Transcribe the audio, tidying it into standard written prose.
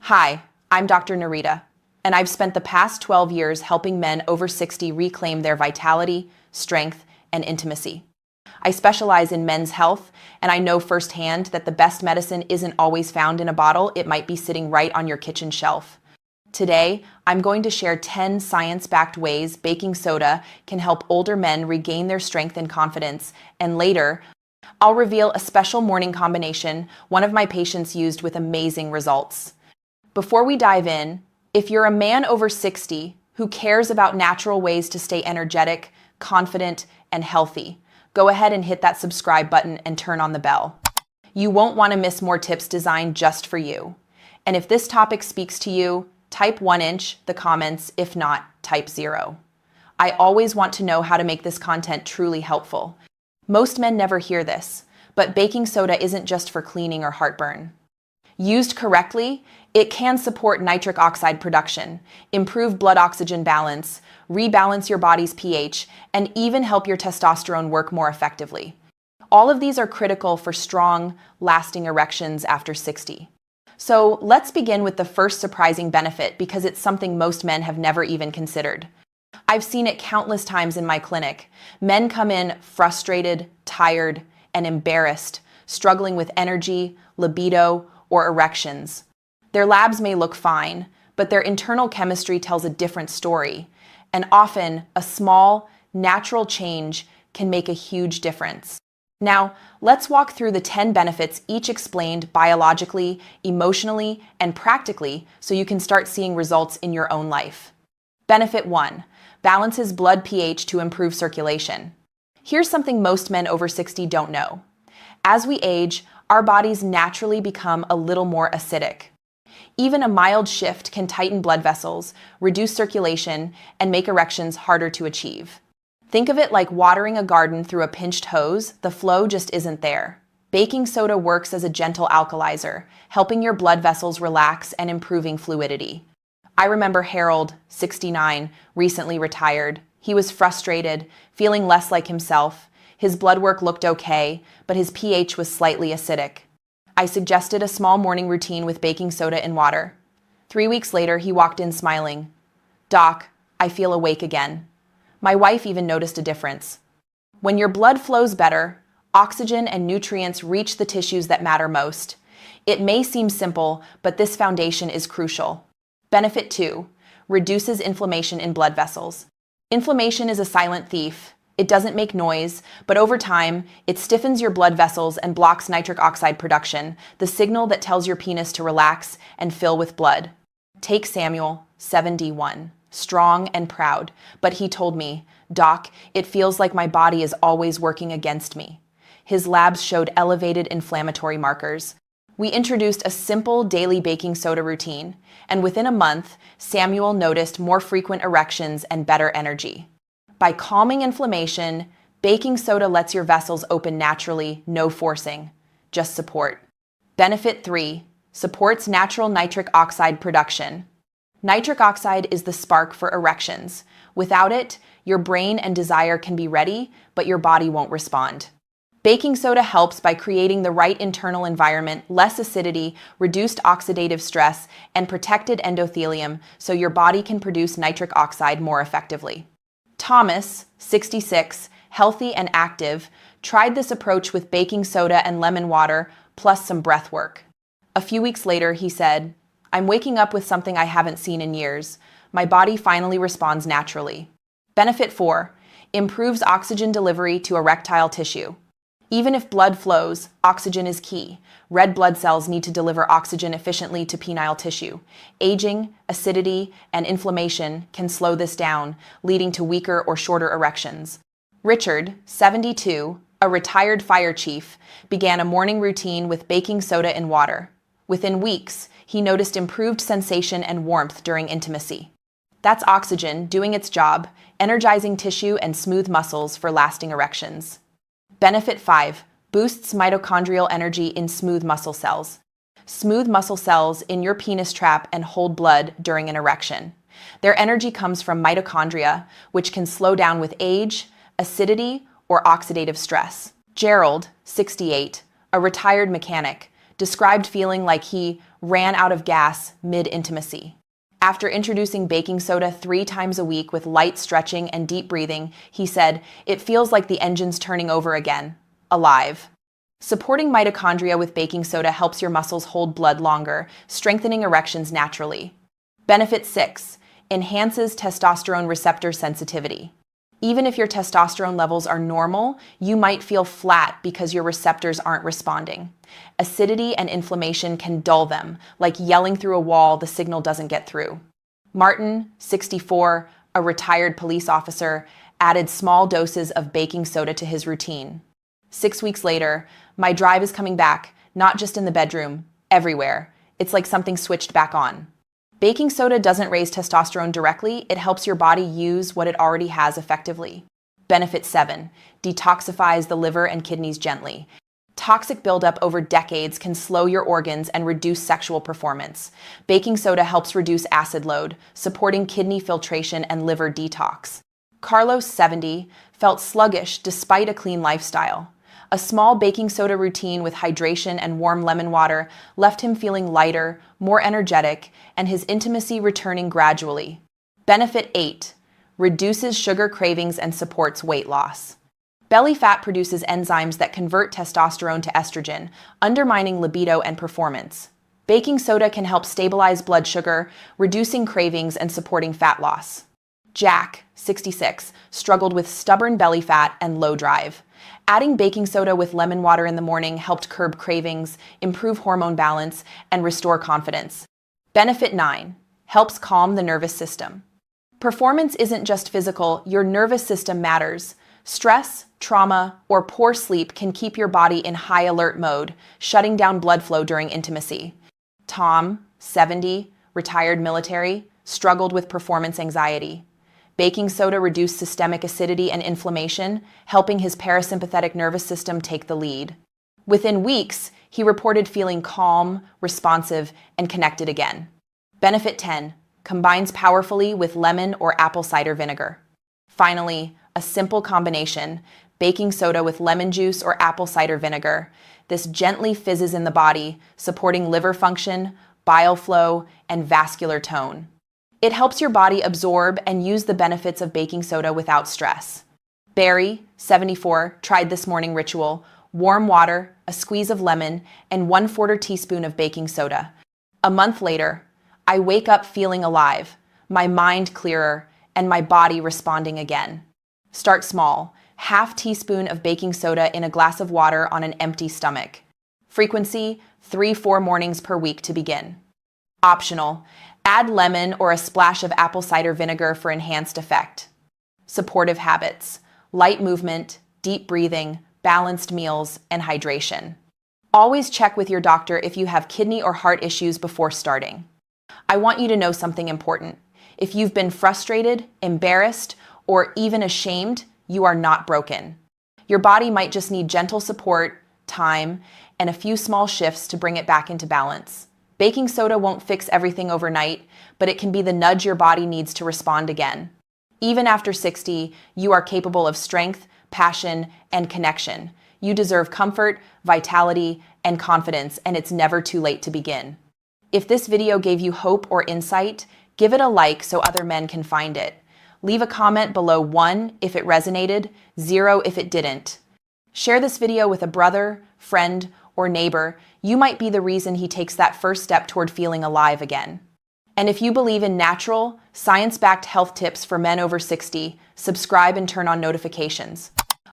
Hi, I'm Dr. Nerita, and I've spent the past 12 years helping men over 60 reclaim their vitality, strength, and intimacy. I specialize in men's health, and I know firsthand that the best medicine isn't always found in a bottle. It might be sitting right on your kitchen shelf. Today, I'm going to share 10 science-backed ways baking soda can help older men regain their strength and confidence, and later, I'll reveal a special morning combination one of my patients used with amazing results. Before we dive in, if you're a man over 60 who cares about natural ways to stay energetic, confident, and healthy, go ahead and hit that subscribe button and turn on the bell. You won't want to miss more tips designed just for you. And if this topic speaks to you, type 1 inch the comments. If not, type 0. I always want to know how to make this content truly helpful. Most men never hear this, but baking soda isn't just for cleaning or heartburn. Used correctly, it can support nitric oxide production, improve blood oxygen balance, rebalance your body's pH, and even help your testosterone work more effectively. All of these are critical for strong, lasting erections after 60. So let's begin with the first surprising benefit, because it's something most men have never even considered. I've seen it countless times in my clinic. Men come in frustrated, tired, and embarrassed, struggling with energy, libido, or erections. Their labs may look fine, but their internal chemistry tells a different story, and often a small, natural change can make a huge difference. Now, let's walk through the 10 benefits, each explained biologically, emotionally, and practically, so you can start seeing results in your own life. Benefit 1. Balances blood pH to improve circulation. Here's something most men over 60 don't know. As we age, our bodies naturally become a little more acidic. Even a mild shift can tighten blood vessels, reduce circulation, and make erections harder to achieve. Think of it like watering a garden through a pinched hose. The flow just isn't there. Baking soda works as a gentle alkalizer, helping your blood vessels relax and improving fluidity. I remember Harold, 69, recently retired. He was frustrated, feeling less like himself. His blood work looked okay, but his pH was slightly acidic. I suggested a small morning routine with baking soda and water. 3 weeks later, he walked in smiling. "Doc, I feel awake again." My wife even noticed a difference. When your blood flows better, oxygen and nutrients reach the tissues that matter most. It may seem simple, but this foundation is crucial. Benefit 2. Reduces inflammation in blood vessels. Inflammation is a silent thief. It doesn't make noise, but over time, it stiffens your blood vessels and blocks nitric oxide production, the signal that tells your penis to relax and fill with blood. Take Samuel, 71, strong and proud, but he told me, "Doc, it feels like my body is always working against me." His labs showed elevated inflammatory markers. We introduced a simple daily baking soda routine, and within a month, Samuel noticed more frequent erections and better energy. By calming inflammation, baking soda lets your vessels open naturally, no forcing, just support. Benefit 3. Supports natural nitric oxide production. Nitric oxide is the spark for erections. Without it, your brain and desire can be ready, but your body won't respond. Baking soda helps by creating the right internal environment, less acidity, reduced oxidative stress, and protected endothelium, so your body can produce nitric oxide more effectively. Thomas, 66, healthy and active, tried this approach with baking soda and lemon water, plus some breath work. A few weeks later, he said, "I'm waking up with something I haven't seen in years. My body finally responds naturally." Benefit 4. Improves oxygen delivery to erectile tissue. Even if blood flows, oxygen is key. Red blood cells need to deliver oxygen efficiently to penile tissue. Aging, acidity, and inflammation can slow this down, leading to weaker or shorter erections. Richard, 72, a retired fire chief, began a morning routine with baking soda and water. Within weeks, he noticed improved sensation and warmth during intimacy. That's oxygen doing its job, energizing tissue and smooth muscles for lasting erections. Benefit 5. Boosts mitochondrial energy in smooth muscle cells. Smooth muscle cells in your penis trap and hold blood during an erection. Their energy comes from mitochondria, which can slow down with age, acidity, or oxidative stress. Gerald, 68, a retired mechanic, described feeling like he ran out of gas mid-intimacy. After introducing baking soda 3 times a week with light stretching and deep breathing, he said, "It feels like the engine's turning over again. Alive." Supporting mitochondria with baking soda helps your muscles hold blood longer, strengthening erections naturally. Benefit 6. Enhances testosterone receptor sensitivity. Even if your testosterone levels are normal, you might feel flat because your receptors aren't responding. Acidity and inflammation can dull them, like yelling through a wall the signal doesn't get through. Martin, 64, a retired police officer, added small doses of baking soda to his routine. 6 weeks later, "My drive is coming back, not just in the bedroom, everywhere. It's like something switched back on." Baking soda doesn't raise testosterone directly, it helps your body use what it already has effectively. Benefit 7. Detoxifies the liver and kidneys gently. Toxic buildup over decades can slow your organs and reduce sexual performance. Baking soda helps reduce acid load, supporting kidney filtration and liver detox. Carlos, 70, felt sluggish despite a clean lifestyle. A small baking soda routine with hydration and warm lemon water left him feeling lighter, more energetic, and his intimacy returning gradually. Benefit 8. Reduces sugar cravings and supports weight loss. Belly fat produces enzymes that convert testosterone to estrogen, undermining libido and performance. Baking soda can help stabilize blood sugar, reducing cravings and supporting fat loss. Jack, 66, struggled with stubborn belly fat and low drive. Adding baking soda with lemon water in the morning helped curb cravings, improve hormone balance, and restore confidence. Benefit 9. Helps calm the nervous system. Performance isn't just physical, your nervous system matters. Stress, trauma, or poor sleep can keep your body in high alert mode, shutting down blood flow during intimacy. Tom, 70, retired military, struggled with performance anxiety. Baking soda reduced systemic acidity and inflammation, helping his parasympathetic nervous system take the lead. Within weeks, he reported feeling calm, responsive, and connected again. Benefit 10. Combines powerfully with lemon or apple cider vinegar. Finally, a simple combination, baking soda with lemon juice or apple cider vinegar. This gently fizzes in the body, supporting liver function, bile flow, and vascular tone. It helps your body absorb and use the benefits of baking soda without stress. Barry, 74, tried this morning ritual: warm water, a squeeze of lemon, and 1/4 teaspoon of baking soda. A month later, I wake up feeling alive, my mind clearer, and my body responding again. Start small, ½ teaspoon of baking soda in a glass of water on an empty stomach. Frequency, 3-4 mornings per week to begin. Optional. Add lemon or a splash of apple cider vinegar for enhanced effect. Supportive habits: light movement, deep breathing, balanced meals, and hydration. Always check with your doctor if you have kidney or heart issues before starting. I want you to know something important. If you've been frustrated, embarrassed, or even ashamed, you are not broken. Your body might just need gentle support, time, and a few small shifts to bring it back into balance. Baking soda won't fix everything overnight, but it can be the nudge your body needs to respond again. Even after 60, you are capable of strength, passion, and connection. You deserve comfort, vitality, and confidence, and it's never too late to begin. If this video gave you hope or insight, give it a like so other men can find it. Leave a comment below 1 if it resonated, 0 if it didn't. Share this video with a brother, friend, or neighbor. You might be the reason he takes that first step toward feeling alive again. And if you believe in natural, science-backed health tips for men over 60, subscribe and turn on notifications.